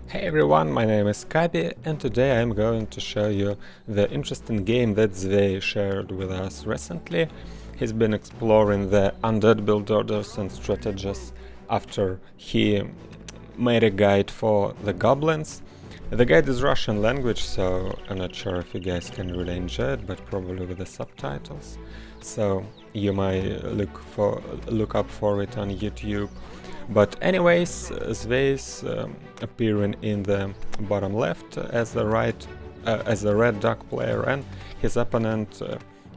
Hey everyone, my name is Kabi and today I'm going to show you the interesting game that Zvey shared with us recently. He's been exploring the undead build orders and strategies after he made a guide for the goblins. The guide is Russian language, so I'm not sure if you guys can really enjoy it, but probably with the subtitles. So you might look up for it on YouTube. But anyways, Zvey is appearing in the bottom left as the red duck player, and his opponent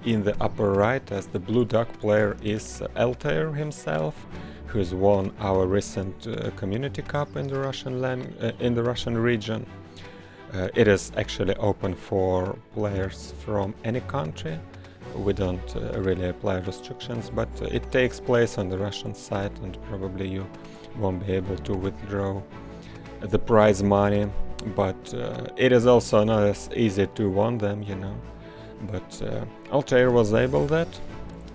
in the upper right as the blue duck player is Altair himself, who's won our recent Community Cup in the Russian region. It is actually open for players from any country. We don't really apply restrictions, but it takes place on the Russian side and probably you won't be able to withdraw the prize money, but it is also not as easy to win them, you know. But Altair was able that,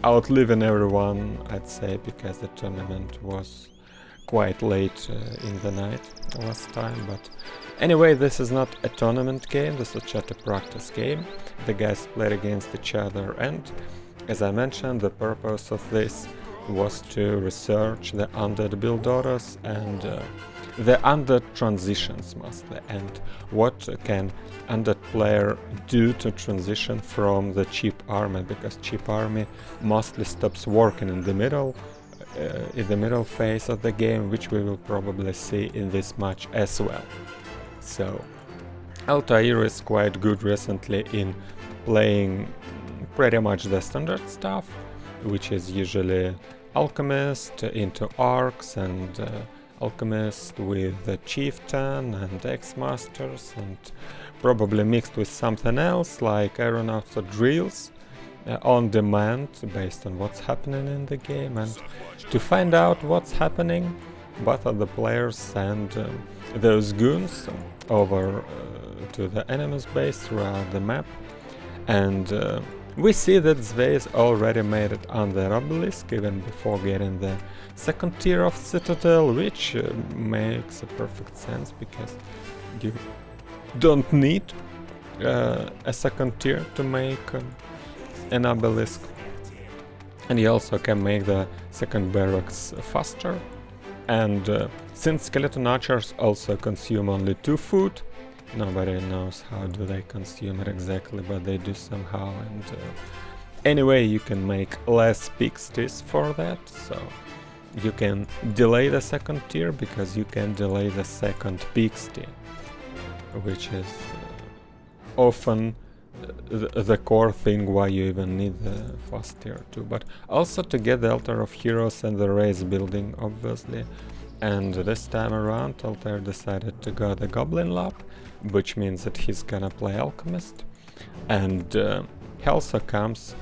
outliving everyone, I'd say, because the tournament was quite late in the night last time. But anyway, this is not a tournament game, this is just a practice game. The guys played against each other, and as I mentioned, the purpose of this was to research the undead build orders and the undead transitions mostly, and what can undead player do to transition from the cheap army, because cheap army mostly stops working in the middle phase of the game, which we will probably see in this match as well. So Altair is quite good recently in playing pretty much the standard stuff, which is usually alchemist into arcs and alchemist with the chieftain and X-masters, and probably mixed with something else like aeronauts or drills on demand based on what's happening in the game. And to find out what's happening, both of the players send those goons over to the enemy's base throughout the map, and we see that Zvey already made it on the obelisk even before getting the second tier of citadel, which makes a perfect sense because you don't need a second tier to make an obelisk, and you also can make the second barracks faster. And since skeleton archers also consume only 2 food, nobody knows how do they consume it exactly, but they do somehow. And anyway, you can make less pixies for that, so you can delay the second tier because you can delay the second pixie, which is often the core thing why you even need the fast tier 2, but also to get the altar of heroes and the race building, obviously. And this time around Altair decided to go the goblin lab, which means that he's gonna play alchemist, and he also comes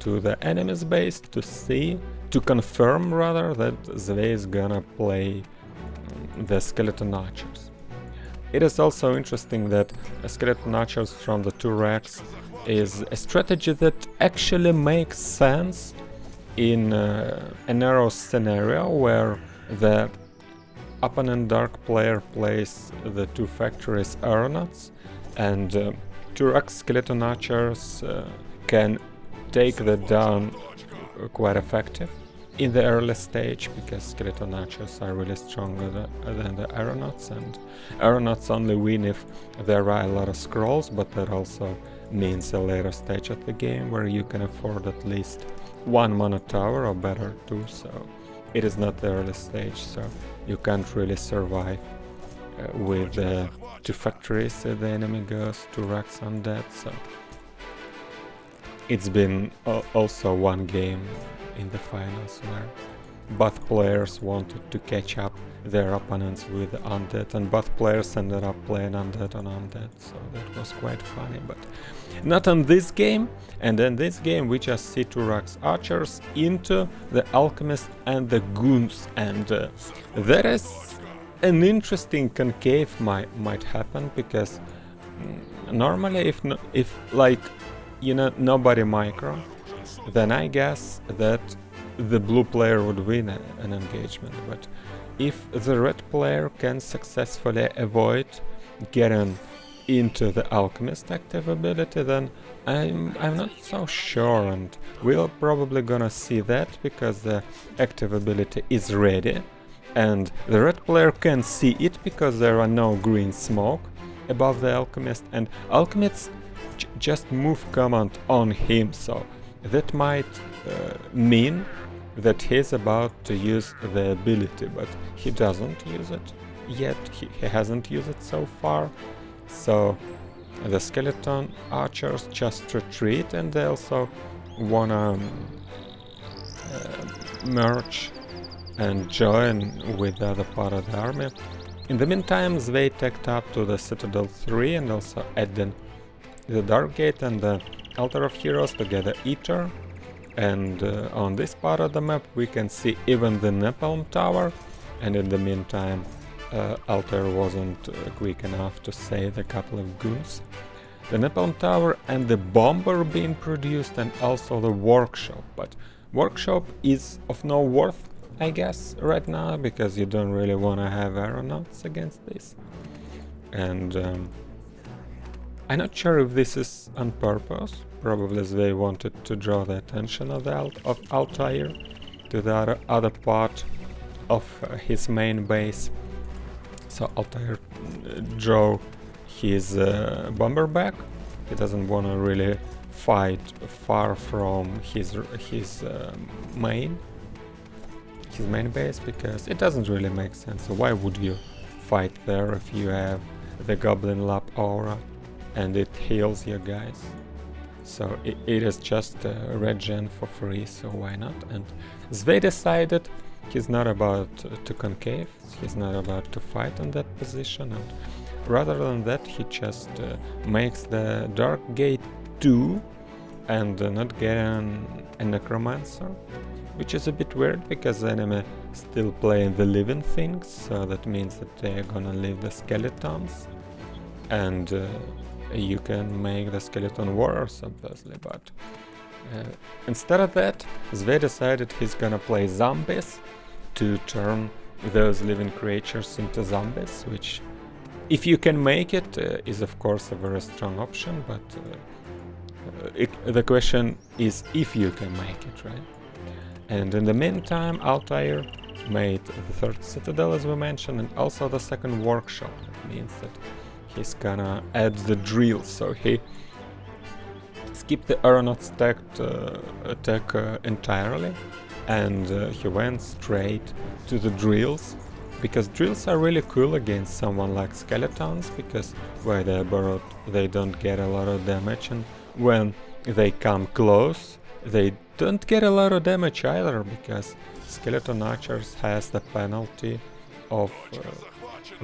to the enemy's base to confirm rather that Zvey is gonna play the skeleton archers. It is also interesting that skeleton archers from the 2 racks is a strategy that actually makes sense in a narrow scenario where the opponent dark player plays the 2 factories aeronauts, and 2 rack skeleton archers can take that down quite effective in the early stage, because skeleton archers are really stronger than the aeronauts, and aeronauts only win if there are a lot of scrolls, but that also means a later stage of the game where you can afford at least 1 mana tower or better 2, so it is not the early stage, so you can't really survive with 2 factories if the enemy goes 2 racks undead. So it's been also 1 game in the finals where both players wanted to catch up their opponents with undead, and both players ended up playing undead on undead, so that was quite funny. But not on this game, and in this game we just see 2 racks archers into the alchemist and the goons, and that is an interesting concave might happen, because normally if like, you know, nobody micro, then I guess that the blue player would win an engagement, but if the red player can successfully avoid getting into the alchemist active ability, then I'm not so sure, and we're probably gonna see that because the active ability is ready and the red player can see it because there are no green smoke above the alchemist, and alchemists just move command on him, so that might mean that he's about to use the ability, but he doesn't use it yet. He hasn't used it so far, so the skeleton archers just retreat, and they also wanna merge and join with the other part of the army. In the meantime, they tacked up to the Citadel 3 and also added the Dark Gate and the Altar of Heroes to gather Ether. And on this part of the map we can see even the Napalm Tower, and in the meantime Altair wasn't quick enough to save a couple of goons. The Napalm Tower and the Bomber being produced, and also the Workshop, but Workshop is of no worth, I guess, right now, because you don't really want to have aeronauts against this. And I'm not sure if this is on purpose. Probably they wanted to draw the attention of Altair to the other part of his main base. So Altair drew his bomber back. He doesn't want to really fight far from his main base, because it doesn't really make sense. So why would you fight there if you have the Goblin Lap aura and it heals your guys? So it is just a regen for free, so why not? And Sve decided he's not about to concave, he's not about to fight in that position, and rather than that he just makes the Dark Gate 2 and not getting a Necromancer, which is a bit weird because the enemy still playing the living things, so that means that they're gonna leave the skeletons, and you can make the skeleton warriors, obviously, but instead of that, Sve decided he's gonna play zombies to turn those living creatures into zombies, which, if you can make it, is of course a very strong option, but the question is if you can make it, right? And in the meantime, Altair made the third citadel, as we mentioned, and also the second workshop. That means that he's gonna add the drills, so he skipped the aeronaut stacked attack entirely, and he went straight to the drills, because drills are really cool against someone like skeletons, because where they're burrowed they don't get a lot of damage, and when they come close they don't get a lot of damage either, because skeleton archers has the penalty of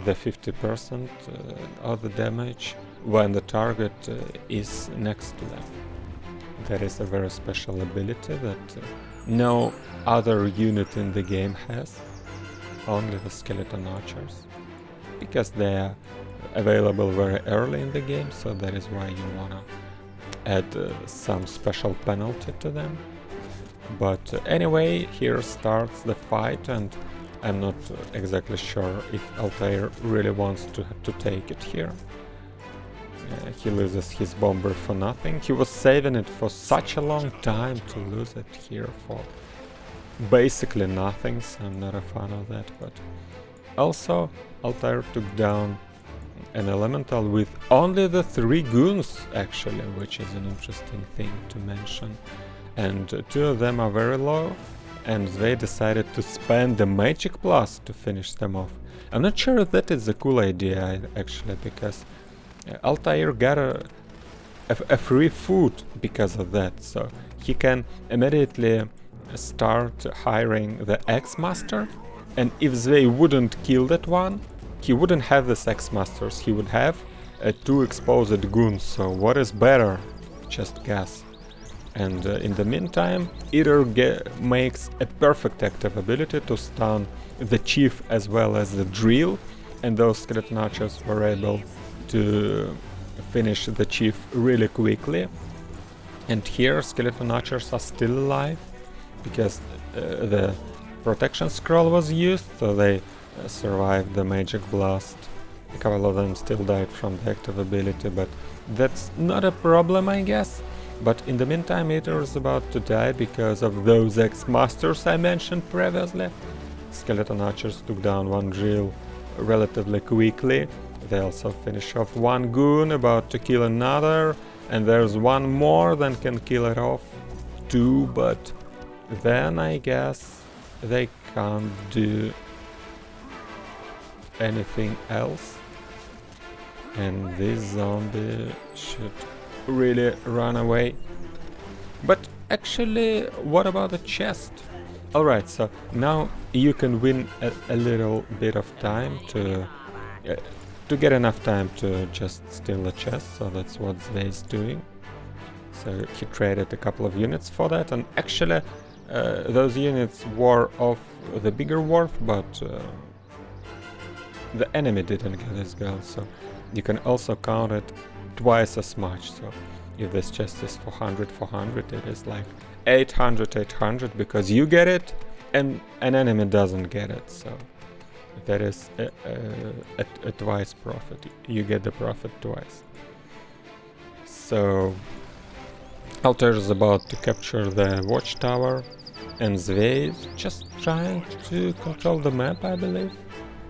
the 50% of the damage when the target is next to them. That is a very special ability that no other unit in the game has, only the skeleton archers, because they are available very early in the game, so that is why you wanna add some special penalty to them. But anyway, here starts the fight, and I'm not exactly sure if Altair really wants to take it here. He loses his bomber for nothing. He was saving it for such a long time to lose it here for basically nothing, so I'm not a fan of that. But also, Altair took down an elemental with only the 3 goons, actually, which is an interesting thing to mention. And 2 of them are very low, and they decided to spend the magic plus to finish them off. I'm not sure if that is a cool idea, actually, because Altair got a free food because of that, so he can immediately start hiring the X-Master, and if they wouldn't kill that one, he wouldn't have the X-Masters, he would have 2 exposed goons, so what is better? Just guess. And in the meantime, Ether makes a perfect active ability to stun the chief as well as the drill, and those skeleton archers were able to finish the chief really quickly. And here skeleton archers are still alive, because the protection scroll was used, so they survived the magic blast. A couple of them still died from the active ability, but that's not a problem, I guess. But in the meantime, Eater is about to die because of those X-Masters I mentioned previously. Skeleton Archers took down one drill relatively quickly. They also finish off one goon, about to kill another, and there's one more that can kill it off too, but then I guess they can't do anything else. And this zombie should really run away. But actually, what about the chest? Alright, so now you can win a little bit of time to get enough time to just steal the chest, so that's what Zwei's doing. So he traded a couple of units for that, and actually those units were of the bigger worth, but the enemy didn't get as well, so you can also count it twice as much. So if this chest is 400, it is like 800, because you get it and an enemy doesn't get it, so that is a twice profit. You get the profit twice. So Altair is about to capture the watchtower, and Zwei is just trying to control the map, I believe.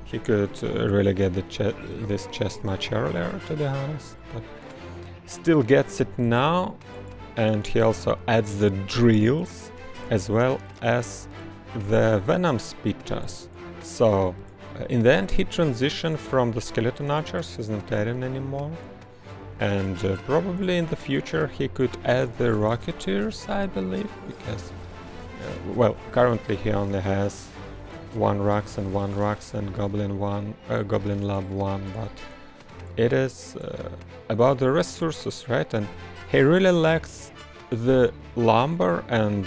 He could really get this chest much earlier, to be honest, but still gets it now. And he also adds the drills as well as the venom spitters. So in the end he transitioned from the skeleton archers, he's not adding anymore. And probably in the future he could add the rocketeers, I believe, because well, currently he only has one Rax and Goblin Lab 1, but it is about the resources, right? And he really lacks the lumber, and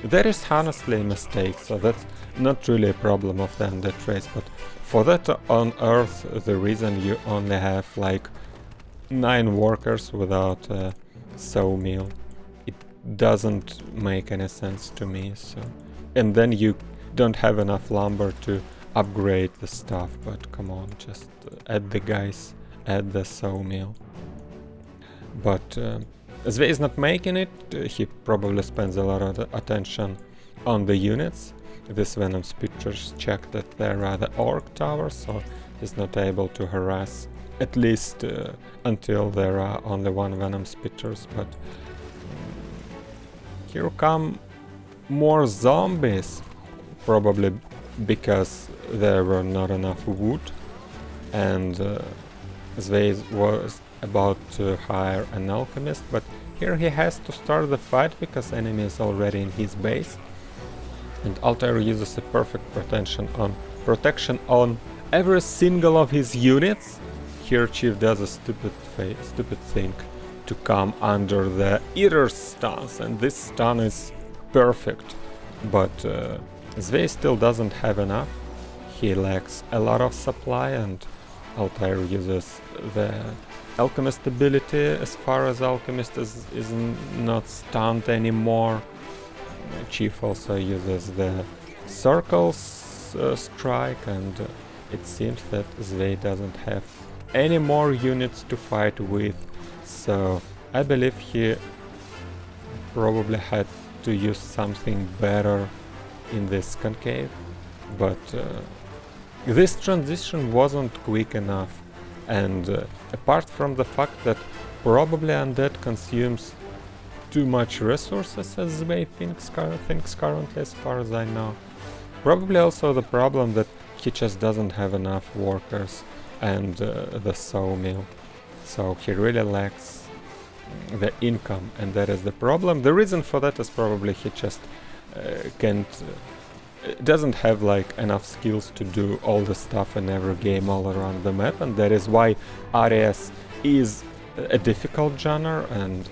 that is honestly a mistake, so that's not really a problem of the Undead race. But for that on Earth, the reason you only have like 9 workers without a sawmill, it doesn't make any sense to me. So, and then you don't have enough lumber to upgrade the stuff, but come on, just add the guys, add the sawmill. But Zwei is not making it. He probably spends a lot of attention on the units. This Venom Spitters check that there are the Orc towers, so he's not able to harass, at least until there are only one Venom Spitters. But here come more zombies, probably because there were not enough wood, and Zwei was about to hire an alchemist, but here he has to start the fight because enemy is already in his base, and Altair uses a perfect protection on every single of his units. Here Chief does a stupid thing to come under the Eater's stance, and this stun is perfect, but Zwei still doesn't have enough. He lacks a lot of supply, and Altair uses the Alchemist ability. As far as Alchemist is not stunned anymore, Chief also uses the Circles strike, and it seems that Zwei doesn't have any more units to fight with, so I believe he probably had to use something better in this concave, but this transition wasn't quick enough. And apart from the fact that probably Undead consumes too much resources, as Zwei thinks currently, as far as I know, probably also the problem that he just doesn't have enough workers and the sawmill, so he really lacks the income, and that is the problem. The reason for that is probably he just doesn't have like enough skills to do all the stuff in every game all around the map, and that is why RTS is a difficult genre, and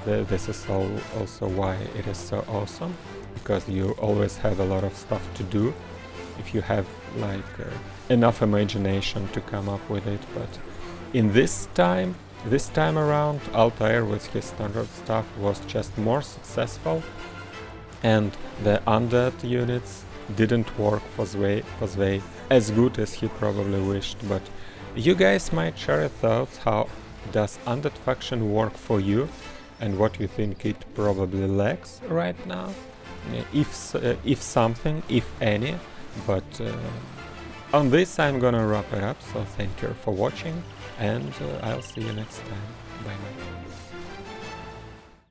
this is also why it is so awesome, because you always have a lot of stuff to do if you have like enough imagination to come up with it. But in this time around, Altair with his standard stuff was just more successful, and the Undead units didn't work for Zwei as good as he probably wished. But you guys might share your thoughts. How does Undead faction work for you, and what you think it probably lacks right now, if something, if any. But on this I'm gonna wrap it up, so thank you for watching, and I'll see you next time. Bye bye.